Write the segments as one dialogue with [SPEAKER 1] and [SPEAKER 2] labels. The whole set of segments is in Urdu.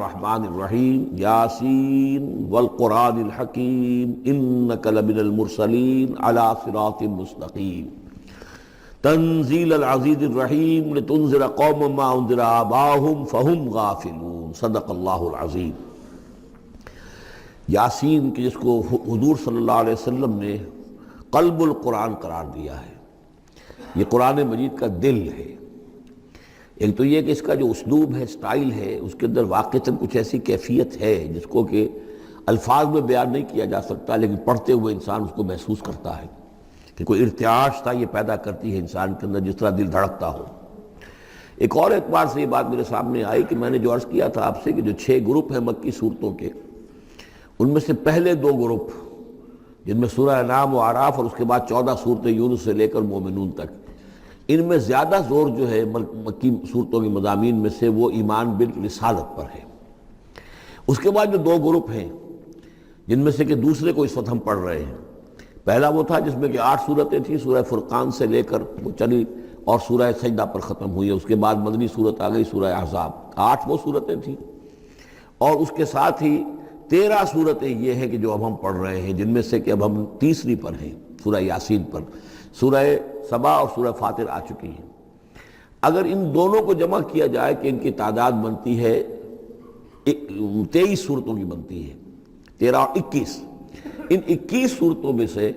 [SPEAKER 1] الرحمن الرحیم یاسین والقرآن الحکیم انک لمن المرسلین علی صراط مستقیم تنزیل العزیز الرحیم لتنذر قوما ما انذر آباؤہم فہم غافلون صدق اللہ العظیم۔ یاسین کہ جس کو حضور صلی اللہ علیہ وسلم نے قلب القرآن قرار دیا ہے، یہ قرآن مجید کا دل ہے۔ ایک تو یہ کہ اس کا جو اسلوب ہے، سٹائل ہے، اس کے اندر واقعتاً کچھ ایسی کیفیت ہے جس کو کہ الفاظ میں بیان نہیں کیا جا سکتا، لیکن پڑھتے ہوئے انسان اس کو محسوس کرتا ہے کہ کوئی ارتعاش تھا یہ پیدا کرتی ہے انسان کے اندر، جس طرح دل دھڑکتا ہو۔ ایک اور اعتبار سے یہ بات میرے سامنے آئی کہ میں نے جو عرض کیا تھا آپ سے کہ جو 6 گروپ ہیں مکی صورتوں کے، ان میں سے پہلے 2 گروپ جن میں سورہ انعام و اعراف اور اس کے بعد 14 صورتیں یونس سے لے کر مومنون تک، ان میں زیادہ زور جو ہے مکی صورتوں کے مضامین میں سے وہ ایمان بالرسالت پر ہے۔ اس کے بعد جو 2 گروپ ہیں جن میں سے کہ دوسرے کو اس وقت ہم پڑھ رہے ہیں، پہلا وہ تھا جس میں کہ 8 صورتیں تھیں، سورہ فرقان سے لے کر وہ چلی اور سورہ سجدہ پر ختم ہوئی، اس کے بعد مدنی صورت آ گئی سورہ احزاب، 8 وہ صورتیں تھیں، اور اس کے ساتھ ہی 13 صورتیں یہ ہیں کہ جو اب ہم پڑھ رہے ہیں، جن میں سے کہ اب ہم تیسری پر ہیں، سورہ یاسین پر۔ سورہ سبا اور سورہ فاطر آ چکی ہیں۔ اگر ان دونوں کو جمع کیا جائے کہ ان کی تعداد بنتی ہے 23 صورتوں کی بنتی ہے، 13 اور 21۔ ان 21 صورتوں میں سے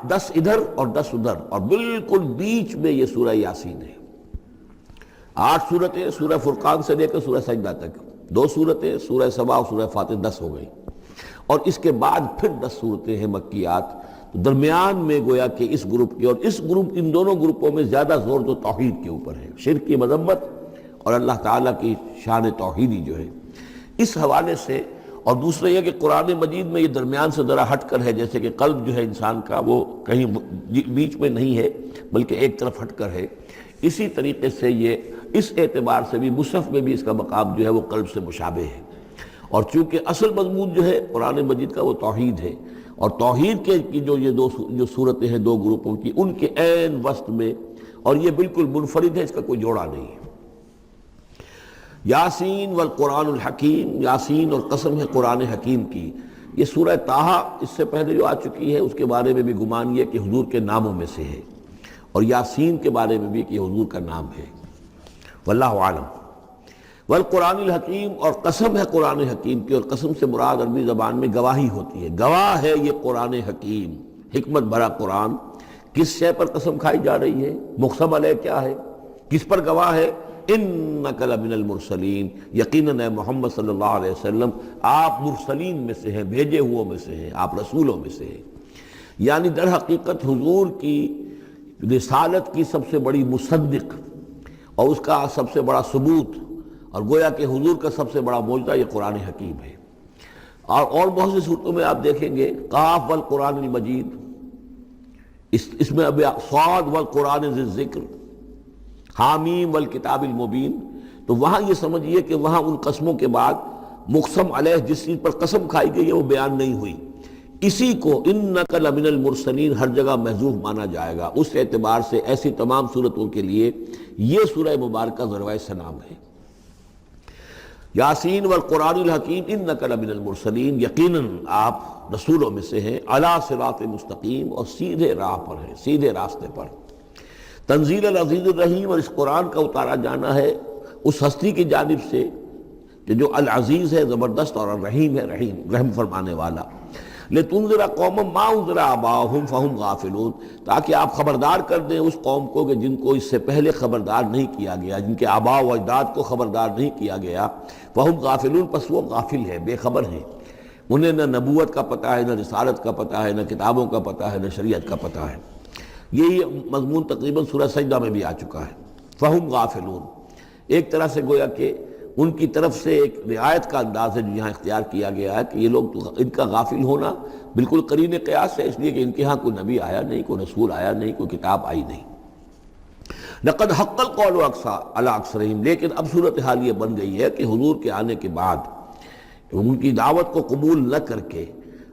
[SPEAKER 1] 10 ادھر اور 10 ادھر، اور بالکل بیچ میں یہ سورہ یاسین ہے۔ 8 صورتیں سورہ فرقان سے لے کر سورہ سجدہ تک، 2 صورتیں سورہ سبا اور سورہ فاطر، 10 ہو گئی، اور اس کے بعد پھر 10 صورتیں ہیں مکیات۔ تو درمیان میں گویا کہ اس گروپ کی اور اس گروپ، ان دونوں گروپوں میں زیادہ زور تو توحید کے اوپر ہے، شرک کی مذمت اور اللہ تعالیٰ کی شان توحیدی جو ہے، اس حوالے سے۔ اور دوسرا یہ کہ قرآن مجید میں یہ درمیان سے ذرا ہٹ کر ہے، جیسے کہ قلب جو ہے انسان کا وہ کہیں بیچ میں نہیں ہے بلکہ ایک طرف ہٹ کر ہے، اسی طریقے سے یہ اس اعتبار سے بھی مصحف میں بھی اس کا مقام جو ہے وہ قلب سے مشابہ ہے۔ اور چونکہ اصل مضمون جو ہے قرآن مجید کا وہ توحید ہے، اور توحید کے کی جو صورتیں ہیں 2 گروپوں کی، ان کے عین وسط میں، اور یہ بالکل منفرد ہے، اس کا کوئی جوڑا نہیں ہے۔ یاسین والقرآن الحکیم، یاسین اور قسم ہے قرآن حکیم کی۔ یہ سورہ طٰہٰ اس سے پہلے جو آ چکی ہے، اس کے بارے میں بھی گمان یہ کہ حضور کے ناموں میں سے ہے، اور یاسین کے بارے میں بھی کہ حضور کا نام ہے، واللہ عالم۔ والقرآن الحکیم، اور قسم ہے قرآن حکیم کی، اور قسم سے مراد عربی زبان میں گواہی ہوتی ہے، گواہ ہے یہ قرآن حکیم، حکمت بھرا قرآن۔ کس شے پر قسم کھائی جا رہی ہے؟ مقسم علیہ کیا ہے؟ کس پر گواہ ہے؟ انک لمن المرسلین، یقیناً اے محمد صلی اللہ علیہ وسلم آپ مرسلین میں سے ہیں، بھیجے ہوئوں میں سے ہیں، آپ رسولوں میں سے ہیں۔ یعنی در حقیقت حضور کی رسالت کی سب سے بڑی مصدق اور اس کا سب سے بڑا ثبوت، اور گویا کہ حضور کا سب سے بڑا معجزہ یہ قرآن حکیم ہے۔ اور بہت سی صورتوں میں آپ دیکھیں گے قاف والقرآن المجید، اس میں اب صاد والقرآن ذی الذکر، حامیم والکتاب المبین، تو وہاں یہ سمجھیے کہ وہاں ان قسموں کے بعد مقسم علیہ جس چیز پر قسم کھائی گئی ہے وہ بیان نہیں ہوئی، اسی کو انک لمن المرسلین ہر جگہ محذوف مانا جائے گا۔ اس اعتبار سے ایسی تمام صورتوں کے لیے یہ سورہ مبارکہ ذروۂ سلام ہے۔ یاسین والقرآن الحکیم انک لمن المرسلین، یقیناً آپ رسولوں میں سے ہیں، علی صراط مستقیم، اور سیدھے راہ پر ہیں، سیدھے راستے پر۔ تنزیل العزیز الرحیم، اور اس قرآن کا اتارا جانا ہے اس ہستی کی جانب سے کہ جو العزیز ہے، زبردست، اور الرحیم ہے، رحم فرمانے والا۔ لتنذر قوما ما انذر آباؤہم فہم غافلون، تاکہ آپ خبردار کر دیں اس قوم کو کہ جن کو اس سے پہلے خبردار نہیں کیا گیا، جن کے آباء و اجداد کو خبردار نہیں کیا گیا، فہم غافلون، پس وہ غافل ہے، بے خبر ہیں، انہیں نہ نبوت کا پتہ ہے، نہ رسالت کا پتہ ہے، نہ کتابوں کا پتہ ہے، نہ شریعت کا پتہ ہے۔ یہی مضمون تقریباً سورہ سجدہ میں بھی آ چکا ہے، فہم غافلون۔ ایک طرح سے گویا کہ ان کی طرف سے ایک رعایت کا انداز ہے جو یہاں اختیار کیا گیا ہے کہ یہ لوگ، ان کا غافل ہونا بالکل قرین قیاس ہے، اس لیے کہ ان کے ہاں کوئی نبی آیا نہیں، کوئی رسول آیا نہیں، کوئی کتاب آئی نہیں۔ لقد حق القول علی اکثرہم، لیکن اب صورتحال یہ بن گئی ہے کہ حضور کے آنے کے بعد ان کی دعوت کو قبول نہ کر کے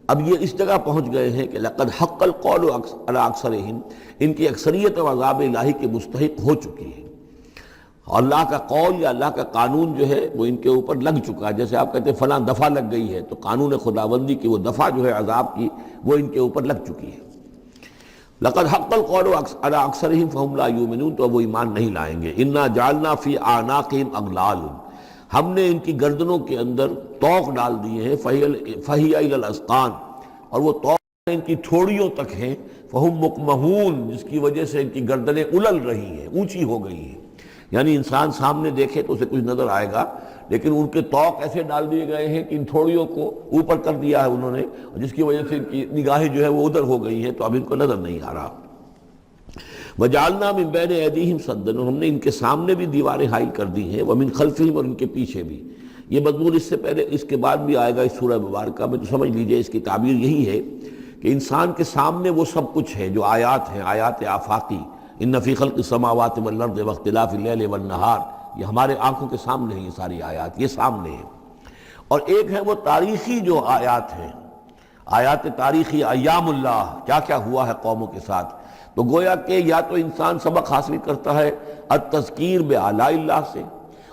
[SPEAKER 1] اب یہ اس جگہ پہنچ گئے ہیں کہ لقد حق القول علی اکثرہم، ان کی اکثریت و عذاب الہی کے مستحق ہو چکی ہے۔ اور اللہ کا قول یا اللہ کا قانون جو ہے وہ ان کے اوپر لگ چکا ہے. جیسے آپ کہتے ہیں فلاں دفعہ لگ گئی ہے، تو قانون خداوندی کی وہ دفعہ جو ہے عذاب کی وہ ان کے اوپر لگ چکی ہے. لقد حق القول علی اکثرہم فہم لا یؤمنون، تو وہ ایمان نہیں لائیں گے. انا جعلنا فی اعناقہم اغلال، ہم نے ان کی گردنوں کے اندر طوق ڈال دیے ہیں. فہی الی الاذقان، اور وہ طوق ان کی ٹھوڑیوں تک ہیں. فہم مقمحون، جس کی وجہ سے ان کی گردنیں الل رہی ہیں، اونچی ہو گئی ہیں. یعنی انسان سامنے دیکھے تو اسے کچھ نظر آئے گا، لیکن ان کے طوق ایسے ڈال دیے گئے ہیں کہ ان تھوڑیوں کو اوپر کر دیا ہے انہوں نے، جس کی وجہ سے ان کی نگاہیں جو ہے وہ ادھر ہو گئی ہیں، تو اب ان کو نظر نہیں آ رہا. وَجَعَلْنَا مِن بَيْنِ أَيْدِيهِمْ سَدًّا، اور ہم نے ان کے سامنے بھی دیواریں حائل کر دی ہیں. وَمِن خَلْفِهِمْ، اور ان کے پیچھے بھی. یہ مضمون اس سے پہلے اس کے بعد بھی آئے گا اس سورہ مبارکہ میں، تو سمجھ لیجئے اس کی تعبیر یہی ہے کہ انسان کے سامنے وہ سب کچھ ہے جو آیات ہیں، آیات آفاقی. ان فی خلق السماوات والارض واختلاف اللیل والنہار، یہ ہمارے آنکھوں کے سامنے ہیں، یہ ساری آیات یہ سامنے ہیں. اور ایک ہے وہ تاریخی جو آیات ہیں، آیات تاریخی، ایام اللہ، کیا کیا ہوا ہے قوموں کے ساتھ. تو گویا کہ یا تو انسان سبق حاصل کرتا ہے التذکیر بآلاء اللہ سے،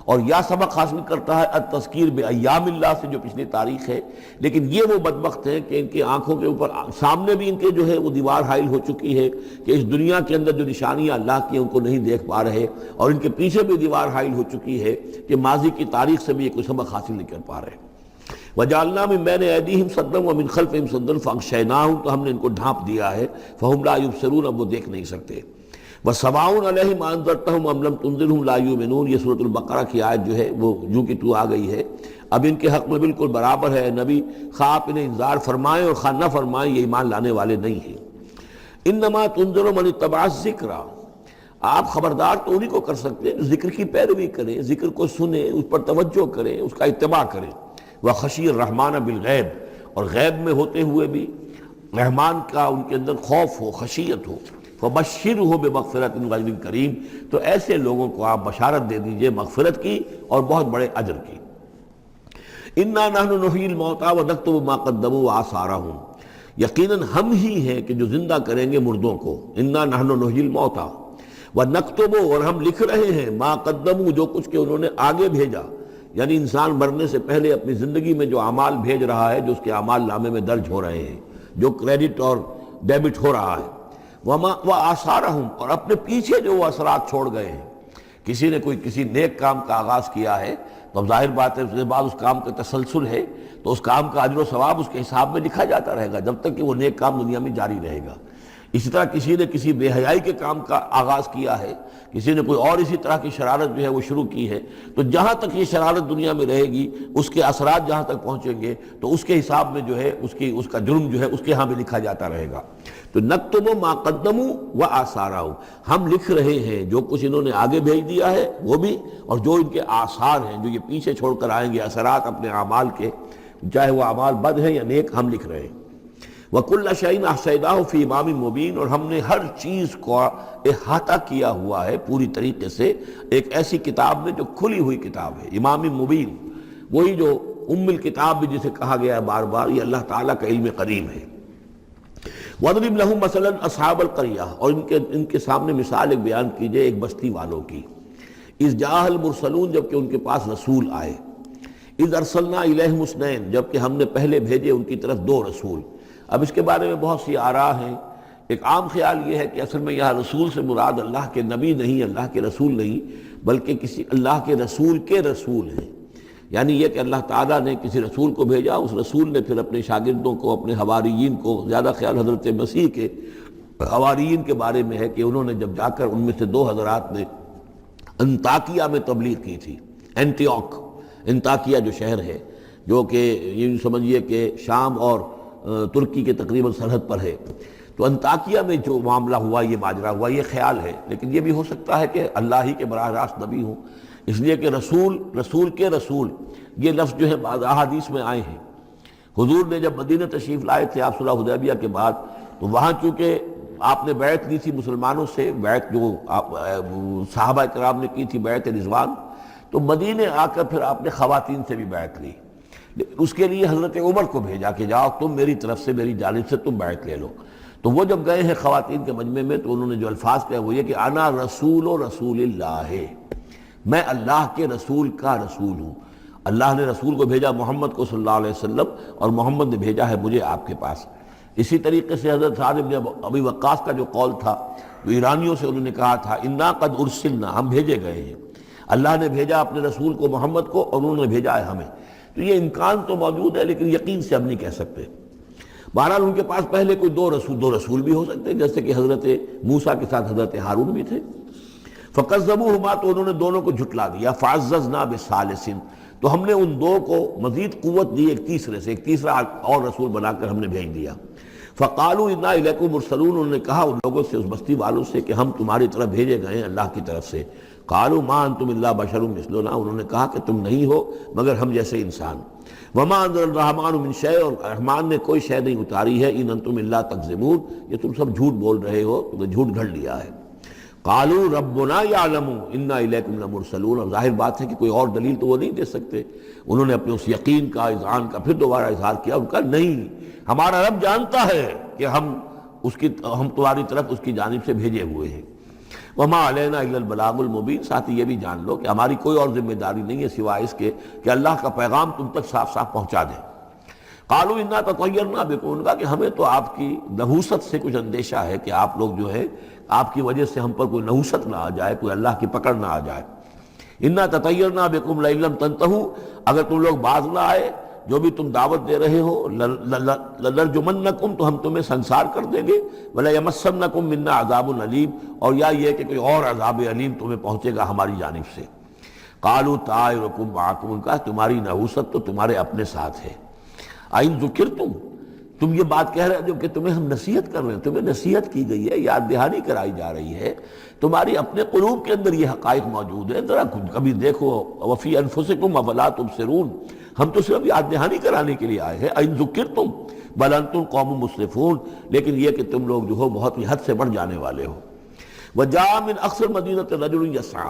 [SPEAKER 1] اور یا سبق حاصل کرتا ہے التذکیر بایام اللہ سے جو پچھلی تاریخ ہے. لیکن یہ وہ بدبخت ہیں کہ ان کی آنکھوں کے اوپر سامنے بھی ان کے جو ہے وہ دیوار حائل ہو چکی ہے کہ اس دنیا کے اندر جو نشانیاں اللہ کی ان کو نہیں دیکھ پا رہے، اور ان کے پیچھے بھی دیوار حائل ہو چکی ہے کہ ماضی کی تاریخ سے بھی یہ کوئی سبق حاصل نہیں کر پا رہے. وَجَعَلْنَا مِن بَيْنِ أَيْدِيهِمْ سَدًّا وَمِنْ خَلْفِهِمْ سَدًّا فَأَغْشَيْنَاهُمْ، تو ہم نے ان کو ڈھانپ دیا ہے. فَهُمْ لَا يُبْصِرُونَ، اب وہ دیکھ نہیں سکتے. وَسَوَاءٌ عَلَيْهِمْ أَنذَرْتَهُمْ أَمْ لَمْ تُنذِرْهُمْ لَا يُؤْمِنُونَ، یہ سورۃ البقرہ کی آیت جو ہے وہ جو کہ تو آ گئی ہے. اب ان کے حق میں بالکل برابر ہے، نبی خواہ آپ انہیں انذار فرمائیں اور خواہ نہ فرمائیں، یہ ایمان لانے والے نہیں ہیں. إِنَّمَا تُنذِرُ مَنِ اتَّبَعَ الذِّكْرَ، آپ خبردار تو انہی کو کر سکتے ہیں جو ذکر کی پیروی کریں، ذکر کو سنیں، اس پر توجہ کریں، اس کا اتباع کریں. وَخَشِيَ الرَّحْمَٰنَ بِالْغَیْبِ، اور غیب میں ہوتے ہوئے بھی رحمان کا ان کے اندر خوف ہو، خشیت ہو. فَبَشِّرْهُ بِمَغْفِرَةٍ وَأَجْرٍ کریم، تو ایسے لوگوں کو آپ بشارت دے دیجئے مغفرت کی اور بہت بڑے اجر کی. إِنَّا نَحْنُ نُحْيِي الْمَوْتَىٰ وَنَكْتُبُ مَا قَدَّمُوا وَآثَارَهُم، یقیناً ہم ہی ہیں کہ جو زندہ کریں گے مردوں کو. إِنَّا نَحْنُ نُحْيِي الْمَوْتَىٰ وَنَكْتُبُ، اور ہم لکھ رہے ہیں مَا قَدَّمُوا، جو کچھ کہ انہوں نے آگے بھیجا. یعنی انسان مرنے سے پہلے اپنی زندگی میں جو اعمال بھیج رہا ہے، جو اس کے اعمال نامے میں درج ہو رہے ہیں، جو کریڈٹ اور ڈیبٹ ہو رہا ہے. وَآثَارَهُمْ، اور اپنے پیچھے جو وہ اثرات چھوڑ گئے ہیں. کسی نے کسی نیک کام کا آغاز کیا ہے تو اب ظاہر بات ہے اس کے بعد اس کام کا تسلسل ہے، تو اس کام کا اجر و ثواب اس کے حساب میں لکھا جاتا رہے گا جب تک کہ وہ نیک کام دنیا میں جاری رہے گا. اسی طرح کسی نے کسی بے حیائی کے کام کا آغاز کیا ہے، کسی نے کوئی اور اسی طرح کی شرارت جو ہے وہ شروع کی ہے، تو جہاں تک یہ شرارت دنیا میں رہے گی، اس کے اثرات جہاں تک پہنچیں گے تو اس کے حساب میں جو ہے اس کا جرم جو ہے اس کے ہاں بھی لکھا جاتا رہے گا. تو نکتب ما قدموا وآثارہم، ہم لکھ رہے ہیں جو کچھ انہوں نے آگے بھیج دیا ہے وہ بھی، اور جو ان کے آثار ہیں جو یہ پیچھے چھوڑ کر آئیں گے اثرات اپنے اعمال کے، چاہے وہ اعمال بد ہیں یا نیک، ہم لکھ رہے ہیں. وَكُلَّ شَيْءٍ أَحْصَيْنَاهُ فِي إِمَامٍ مُبِينٍ، اور ہم نے ہر چیز کو احاطہ کیا ہوا ہے پوری طریقے سے ایک ایسی کتاب میں جو کھلی ہوئی کتاب ہے. امام مبین، وہی جو الکتاب بھی جسے کہا گیا ہے بار بار، یہ اللہ تعالیٰ کا علم قدیم ہے. وَاضْرِبْ لَهُم مَثَلًا أَصْحَابَ الْقَرْيَةِ، اور ان کے سامنے مثال ایک بیان کیجئے ایک بستی والوں کی. اِذْ جَاءَ الْمُرْسَلُونَ، جبکہ ان کے پاس رسول آئے. اِذْ أَرْسَلْنَا إِلَيْهِمُ اثْنَيْنِ، جبکہ ہم نے پہلے بھیجے ان کی طرف دو رسول. اب اس کے بارے میں بہت سی آراء ہیں. ایک عام خیال یہ ہے کہ اصل میں یہاں رسول سے مراد اللہ کے نبی نہیں، اللہ کے رسول نہیں، بلکہ کسی اللہ کے رسول ہیں. یعنی یہ کہ اللہ تعالیٰ نے کسی رسول کو بھیجا، اس رسول نے پھر اپنے شاگردوں کو، اپنے حواریین کو، زیادہ خیال حضرت مسیح کے حواریین کے بارے میں ہے کہ انہوں نے جب جا کر ان میں سے دو حضرات نے انطاکیہ میں تبلیغ کی تھی. انطاکیہ جو شہر ہے، جو کہ یہ سمجھیے کہ شام اور ترکی کے تقریباً سرحد پر ہے، تو انطاکیہ میں جو معاملہ ہوا، یہ ماجرا ہوا، یہ خیال ہے. لیکن یہ بھی ہو سکتا ہے کہ اللہ ہی کے براہ راست نبی ہوں، اس لیے کہ رسول کے رسول یہ لفظ جو ہے بعض احادیث میں آئے ہیں. حضور نے جب مدینہ تشریف لائے تھے آپ صلح حدیبیہ کے بعد، تو وہاں چونکہ آپ نے بیعت لی تھی مسلمانوں سے، بیعت جو صحابہ کرام نے کی تھی بیعت رضوان، تو مدینے آ کر پھر آپ نے خواتین سے بھی بیعت لی. اس کے لیے حضرت عمر کو بھیجا کہ جاؤ تم میری طرف سے، میری جانب سے تم بیعت لے لو. تو وہ جب گئے ہیں خواتین کے مجمع میں تو انہوں نے جو الفاظ کہے وہ یہ کہ انا رسول اللہ، میں اللہ کے رسول کا رسول ہوں۔ اللہ نے رسول کو بھیجا محمد کو صلی اللہ علیہ وسلم، اور محمد نے بھیجا ہے مجھے آپ کے پاس۔ اسی طریقے سے حضرت سعد بن ابی وقاص کا جو قول تھا، جو ایرانیوں سے انہوں نے کہا تھا انا قد ارسلنا، ہم بھیجے گئے ہیں، اللہ نے بھیجا اپنے رسول کو محمد کو اور انہوں نے بھیجا ہے ہمیں۔ تو یہ امکان تو موجود ہے لیکن یقین سے ہم نہیں کہہ سکتے۔ بہرحال ان کے پاس پہلے کوئی دو رسول بھی ہو سکتے ہیں، جیسے کہ حضرت موسیٰ کے ساتھ حضرت ہارون بھی تھے۔ فَكَذَّبُوهُمَا، تو انہوں نے دونوں کو جھٹلا دیا۔ فَعَزَّزْنَا بِثَالِثٍ، تو ہم نے ان دو کو مزید قوت دی ایک تیسرے سے، ایک تیسرا اور رسول بنا کر ہم نے بھیج دیا۔ فَقَالُوا إِنَّا إِلَيْكُمْ مُرْسَلُونَ، انہوں نے کہا ان لوگوں سے، اس بستی والوں سے کہ ہم تمہاری طرف بھیجے گئے ہیں اللہ کی طرف سے۔ قَالُوا مَا أَنْتُمْ إِلَّا بَشَرٌ مِثْلُنَا، انہوں نے کہا کہ تم نہیں ہو مگر ہم جیسے انسان۔ وَمَا أَنزَلَ الرَّحْمَنُ مِنْ شَيْءٍ، اور رحمان نے کوئی شے نہیں اتاری ہے۔ إِنْ أَنْتُمْ إِلَّا تَكْذِبُونَ، یہ تم سب جھوٹ بول رہے ہو، تم نے جھوٹ گھڑ لیا ہے۔ قالوا ربنا يعلم انا الیکم لمرسلون، اور ظاہر بات ہے کہ کوئی اور دلیل تو وہ نہیں دے سکتے۔ انہوں نے اپنے اس یقین کا، اذعان کا پھر دوبارہ اظہار کیا، ان کا نہیں، ہمارا رب جانتا ہے کہ ہم تمہاری طرف اس کی جانب سے بھیجے ہوئے ہیں۔ وما علینا الا البلاغ المبین، ساتھ یہ بھی جان لو کہ ہماری کوئی اور ذمہ داری نہیں ہے سوائے اس کے کہ اللہ کا پیغام تم تک صاف صاف پہنچا دیں۔ قالوا انا تطیرنا بکم، ان کا کہ ہمیں تو آپ کی نحوست سے کچھ اندیشہ ہے کہ آپ لوگ جو ہے آپ کی وجہ سے ہم پر کوئی نحوست نہ آ جائے، کوئی اللہ کی پکڑ نہ آ جائے۔ انا تطیرنا بکم لئن لم تنتہوا، اگر تم لوگ باز نہ آئے جو بھی تم دعوت دے رہے ہو، لنرجمنکم، تو ہم تمہیں سنسار کر دیں گے، ولیمسنکم منا عذاب علیم، اور یا یہ کہ کوئی اور عذاب علیم تمہیں پہنچے گا ہماری جانب سے۔ قالوا طائرکم معکم، ان کا تمہاری نحوست تو تمہارے اپنے ساتھ ہے۔ آئن ذکرتم، تم یہ بات کہہ رہے ہو کہ تمہیں ہم نصیحت کر رہے ہیں، تمہیں نصیحت کی گئی ہے، یاد دہانی کرائی جا رہی ہے، تمہاری اپنے قلوب کے اندر یہ حقائق موجود ہیں، ذرا کبھی دیکھو۔ وفی انفسکم افلا تبصرون، ہم تو صرف یاد دہانی کرانے کے لیے آئے ہیں۔ ان ذکرتم بل انتم قوم مسرفون، لیکن یہ کہ تم لوگ جو ہو بہت ہی حد سے بڑھ جانے والے ہو۔ وجاء من اقصى المدینة رجل یسعى،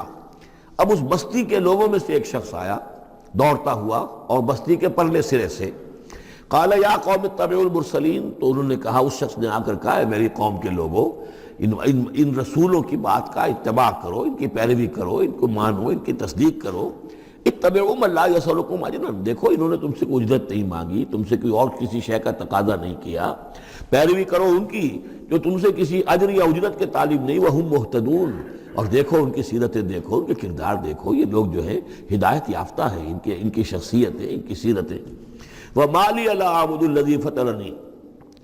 [SPEAKER 1] اب اس بستی کے لوگوں میں سے ایک شخص آیا دوڑتا ہوا، اور بستی کے پرلے سرے سے۔ قال یا قوم اتبعوا المرسلین، تو انہوں نے کہا، اس شخص نے آ کر کہا، ہے میری قوم کے لوگوں، ان رسولوں کی بات کا اتباع کرو، ان کی پیروی کرو، ان کو مانو، ان کی تصدیق کرو۔ اتبعوا من لا یسألکم اجرا، دیکھو انہوں نے تم سے کوئی اجرت نہیں مانگی، تم سے کوئی اور کسی شے کا تقاضا نہیں کیا، پیروی کرو ان کی جو تم سے کسی اجر یا اجرت کے طالب نہیں۔ وہم مہتدون، اور دیکھو ان کی سیرتیں، دیکھو ان کے کردار، دیکھو یہ لوگ جو ہے ہدایت یافتہ ہیں، ان کی شخصیتیں، ان کی سیرتیں۔ وَمَا لِيَ لَا أَعْبُدُ الَّذِي فَطَرَنِي،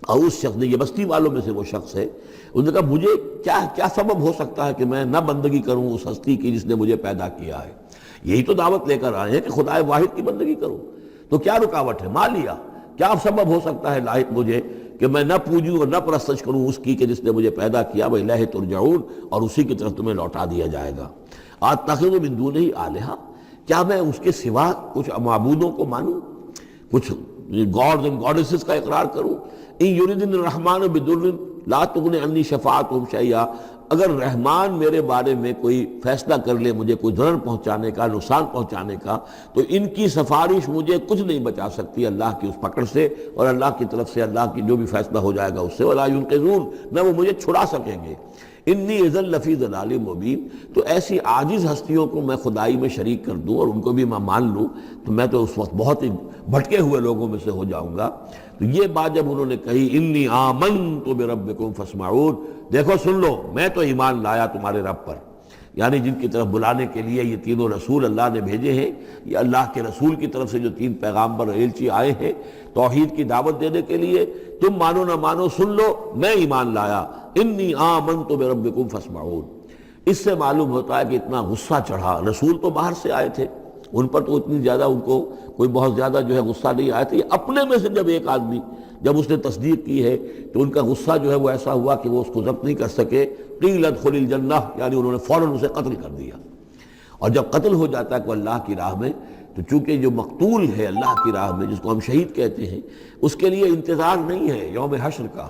[SPEAKER 1] اور اس شخص نے، یہ بستی والوں میں سے وہ شخص ہے، انہوں نے کہا مجھے کیا سبب ہو سکتا ہے کہ میں نہ بندگی کروں اس ہستی کی جس نے مجھے پیدا کیا ہے۔ یہی تو دعوت لے کر آئے ہیں کہ خدا واحد کی بندگی کرو، تو کیا رکاوٹ ہے؟ ما لیا، کیا سبب ہو سکتا ہے لاحق مجھے کہ میں نہ پوجوں اور نہ پرستش کروں اس کی کہ جس نے مجھے پیدا کیا، وَإِلَيْهِ تُرْجَعُونَ، اور اسی کی طرف تمہیں لوٹا دیا جائے گا۔ أَتَّخِذُ مِن دُونِهِ آلِهَةً، کیا میں اس کے سوا کچھ معبودوں کو مانوں، کچھ گاڈز اینڈ گاڈیسز کا اقرار کروں۔ ان یریدن الرحمن بدر لا تغن عنی شفاعتهم شیئا، اگر رحمان میرے بارے میں کوئی فیصلہ کر لے مجھے کوئی ضرر پہنچانے کا، نقصان پہنچانے کا، تو ان کی سفارش مجھے کچھ نہیں بچا سکتی اللہ کی اس پکڑ سے، اور اللہ کی طرف سے اللہ کی جو بھی فیصلہ ہو جائے گا اس سے، ولا ينقذون، نہ وہ مجھے چھڑا سکیں گے۔ انی اذا لفی ضلال مبین، تو ایسی عاجز ہستیوں کو میں خدائی میں شریک کر دوں اور ان کو بھی میں مان لوں تو میں تو اس وقت بہت ہی بھٹکے ہوئے لوگوں میں سے ہو جاؤں گا۔ تو یہ بات جب انہوں نے کہی، انی آمنت بربکم فاسمعون، دیکھو سن لو، میں تو ایمان لایا تمہارے رب پر، یعنی جن کی طرف بلانے کے لیے یہ تینوں رسول اللہ نے بھیجے ہیں، یہ اللہ کے رسول کی طرف سے جو تین پیغامبر ایلچی آئے ہیں توحید کی دعوت دینے کے لیے، تم مانو نہ مانو سن لو، میں ایمان لایا۔ انی آمنت بربکم فاسمعون، اس سے معلوم ہوتا ہے کہ اتنا غصہ چڑھا، رسول تو باہر سے آئے تھے، ان پر تو اتنی زیادہ ان کو کوئی بہت زیادہ جو ہے غصہ نہیں آیا تھا، یہ اپنے میں سے جب ایک آدمی جب اس نے تصدیق کی ہے تو ان کا غصہ جو ہے وہ ایسا ہوا کہ وہ اس کو ضبط نہیں کر سکے۔ قیل ادخل الجنہ، یعنی انہوں نے فوراً اسے قتل کر دیا، اور جب قتل ہو جاتا ہے کوئی اللہ کی راہ میں تو چونکہ جو مقتول ہے اللہ کی راہ میں جس کو ہم شہید کہتے ہیں، اس کے لیے انتظار نہیں ہے یوم حشر کا،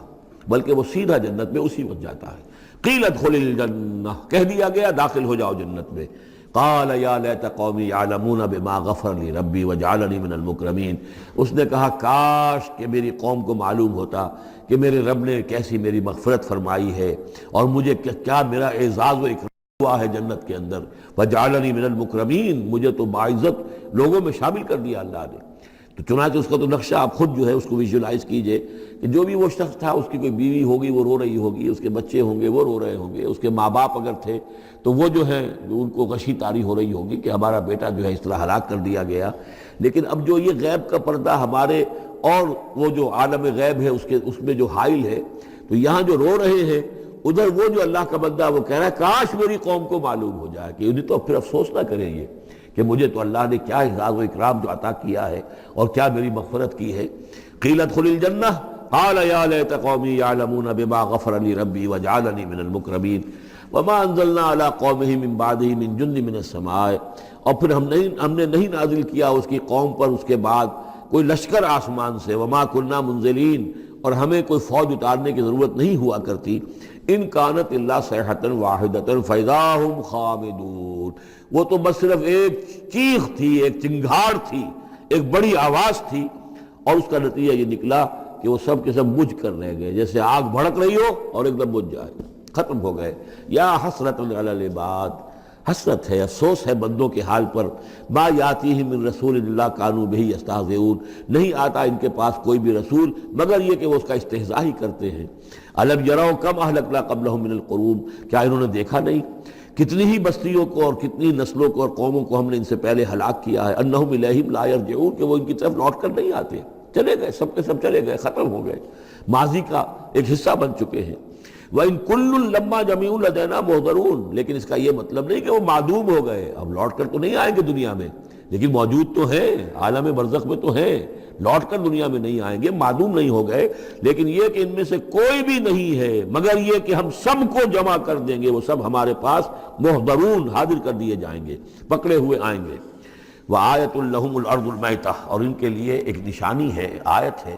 [SPEAKER 1] بلکہ وہ سیدھا جنت میں اسی وقت جاتا ہے۔ قیل ادخل الجنہ، کہہ دیا گیا داخل ہو جاؤ جنت میں۔ قال یا لیت قومی یعلمون بما غفر لی ربی وجعلنی من المکرمین، اس نے کہا کاش کہ میری قوم کو معلوم ہوتا کہ میرے رب نے کیسی میری مغفرت فرمائی ہے اور مجھے کیا میرا اعزاز و اکرام ہوا ہے جنت کے اندر، وجعلنی من المکرمین، مجھے تو باعزت لوگوں میں شامل کر دیا اللہ نے۔ تو چنانچہ اس کا تو نقشہ آپ خود جو ہے اس کو ویژولائز کیجئے کہ جو بھی وہ شخص تھا، اس کی کوئی بیوی ہوگی وہ رو رہی ہوگی، اس کے بچے ہوں گے وہ رو رہے ہوں گے، اس کے ماں باپ اگر تھے تو وہ جو ہے ان کو غشی طاری ہو رہی ہوگی کہ ہمارا بیٹا جو ہے اس طرح ہلاک کر دیا گیا۔ لیکن اب جو یہ غیب کا پردہ ہمارے اور وہ جو عالم غیب ہے اس میں جو حائل ہے، تو یہاں جو رو رہے ہیں ادھر وہ جو اللہ کا بندہ وہ کہہ رہا ہے کاش میری قوم کو معلوم ہو جائے، کہ انہیں تو پھر افسوس نہ کریں یہ کہ مجھے تو اللہ نے کیا اعزاز و اکرام جو عطا کیا ہے اور کیا میری مغفرت کی ہے۔ قیل ادخل الجنہ قال یا لیت قومی یعلمون بما غفر لی ربی وجعلنی من المکرمین وما انزلنا علی قومہ من بعدہ من جند من السماء، اور پھر ہم نے نہیں نازل کیا اس کی قوم پر اس کے بعد کوئی لشکر آسمان سے، وما کننا منزلین، اور ہمیں کوئی فوج اتارنے کی ضرورت نہیں ہوا کرتی، ان کانت الا صیحۃ واحدۃ فاذا ہم خامدون، وہ تو بس صرف ایک چیخ تھی، ایک چنگھاڑ تھی، ایک بڑی آواز تھی، اور اس کا نتیجہ یہ نکلا کہ وہ سب کے سب بجھ کر رہ گئے، جیسے آگ بھڑک رہی ہو اور ایک دم بجھ جائے، ختم ہو گئے۔ یا حسرۃ علی العباد، حسرت ہے، افسوس ہے بندوں کے حال پر، ما یاتیہم من رسول اللہ کانوا بہ یستہزئون، نہیں آتا ان کے پاس کوئی بھی رسول مگر یہ کہ وہ اس کا استہزاء ہی کرتے ہیں۔ الم یروا کم اہلکنا قبلہم من القرون، کیا انہوں نے دیکھا نہیں کتنی ہی بستیوں کو اور کتنی نسلوں کو اور قوموں کو ہم نے ان سے پہلے ہلاک کیا ہے، انہم الیہم لا یرجعون، کہ وہ ان کی طرف لوٹ کر نہیں آتے، چلے گئے، سب کے سب چلے گئے، ختم ہو گئے، ماضی کا ایک حصہ بن چکے ہیں۔ وَإِن كُلٌّ لَمَّا جَمِيعٌ لَدَيْنَا مُحْضَرُونَ، لیکن اس کا یہ مطلب نہیں کہ وہ معدوم ہو گئے، اب لوٹ کر تو نہیں آئیں گے دنیا میں، لیکن موجود تو ہیں، عالم برزخ میں تو ہیں، لوٹ کر دنیا میں نہیں آئیں گے، معدوم نہیں ہو گئے، لیکن یہ کہ ان میں سے کوئی بھی نہیں ہے مگر یہ کہ ہم سب کو جمع کر دیں گے، وہ سب ہمارے پاس محضرون، حاضر کر دیے جائیں گے، پکڑے ہوئے آئیں گے۔ وَآیَةٌ لَهُمُ الْأَرْضُ الْمَيْتَةُ، اور ان کے لیے ایک نشانی ہے، آیت ہے،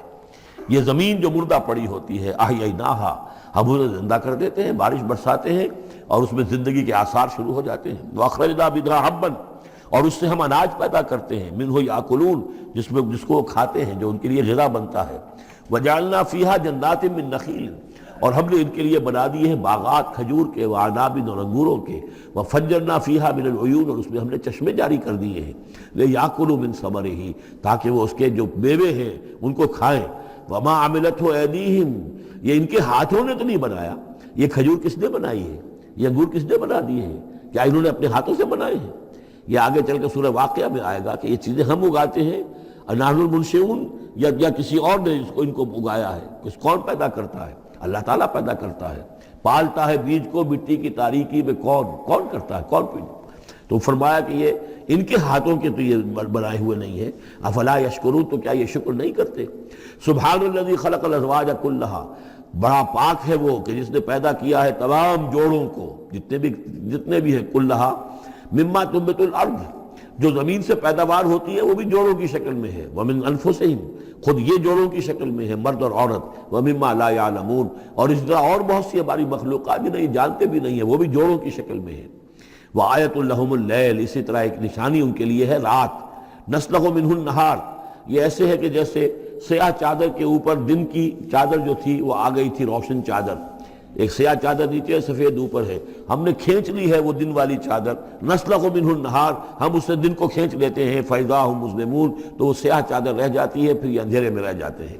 [SPEAKER 1] یہ زمین جو مردہ پڑی ہوتی ہے، احییناھا، ہم اسے زندہ کر دیتے ہیں، بارش برساتے ہیں اور اس میں زندگی کے آثار شروع ہو جاتے ہیں۔ وَأَخْرَجْنَا بِهَا حَبًّا، اور اس سے ہم اناج پیدا کرتے ہیں، مِنْهُ يَأْكُلُونَ، جس کو وہ کھاتے ہیں، جو ان کے لیے غذا بنتا ہے۔ وَجَعَلْنَا فِيهَا جَنَّاتٍ مِّن نَخِيلٍ، اور ہم نے ان کے لیے بنا دیے ہیں باغات کھجور کے، وَعَنَابٍ، اور انگوروں کے، وَفَجَّرْنَا فِيهَا مِنَ الْعُيُونِ، اور اس میں ہم نے چشمے جاری کر دیے ہیں، لِيَأْكُلُوا مِن ثَمَرِهِ، تاکہ وہ اس کے جو میوے ہیں ان کو کھائیں۔ وَمَا عَمِلَتْهُ أَيْدِيهِمْ، یہ ان کے ہاتھوں نے تو نہیں بنایا، یہ کھجور کس نے بنائی ہے، یہ انگور کس نے بنا دیے ہیں، کیا انہوں نے اپنے ہاتھوں سے بنائے ہیں؟ یہ آگے چل کے سورہ واقعہ میں آئے گا کہ یہ چیزیں ہم اگاتے ہیں، نحن المنشئون، یا کسی اور نے ان کو اگایا ہے، کون پیدا کرتا ہے؟ اللہ تعالیٰ پیدا کرتا ہے، پالتا ہے بیج کو مٹی کی تاریکی میں، کون کرتا ہے، کون پیدا؟ تو فرمایا کہ یہ ان کے ہاتھوں کے تو یہ بنائے ہوئے نہیں ہے۔ افلا یشکرون، تو کیا یہ شکر نہیں کرتے؟ سبحان الذی خلق الازواج کلھا، بڑا پاک ہے وہ کہ جس نے پیدا کیا ہے تمام جوڑوں کو، جتنے بھی ہیں، کلھا مما تنبت الارض، جو زمین سے پیداوار ہوتی ہے وہ بھی جوڑوں کی شکل میں ہے، ومن انفسہم، خود یہ جوڑوں کی شکل میں ہے، مرد اور عورت، ومما لا یعلمون، اور اس طرح اور بہت سی ہماری مخلوقات بھی نہیں جانتے بھی نہیں ہیں، وہ بھی جوڑوں کی شکل میں ہے۔ وآیۃ لہم اللیل، اسی طرح ایک نشانی ان کے لیے ہے رات، نسلخ منہ النہار، یہ ایسے ہے کہ جیسے سیاہ چادر کے اوپر دن کی چادر جو تھی وہ آ گئی تھی روشن چادر، ایک سیاہ چادر نیچے سفید اوپر ہے، ہم نے کھینچ لی ہے وہ دن والی چادر، نسلخ منہ النہار، ہم اس سے دن کو کھینچ لیتے ہیں، فاذا ہم مظلمون، تو وہ سیاہ چادر رہ جاتی ہے، پھر یہ اندھیرے میں رہ جاتے ہیں۔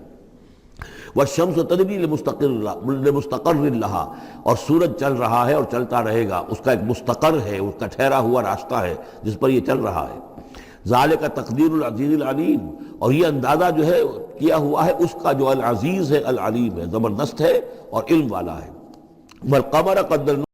[SPEAKER 1] والشمس تجری لمستقر لہا، اور سورج چل رہا ہے اور چلتا رہے گا، اس کا ایک مستقر ہے، اس کا ٹھہرا ہوا راستہ ہے جس پر یہ چل رہا ہے۔ ذالک تقدیر العزیز العلیم، اور یہ اندازہ جو ہے کیا ہوا ہے اس کا جو العزیز ہے، العلیم ہے، زبردست ہے اور علم والا ہے۔ والقمر قدرناہ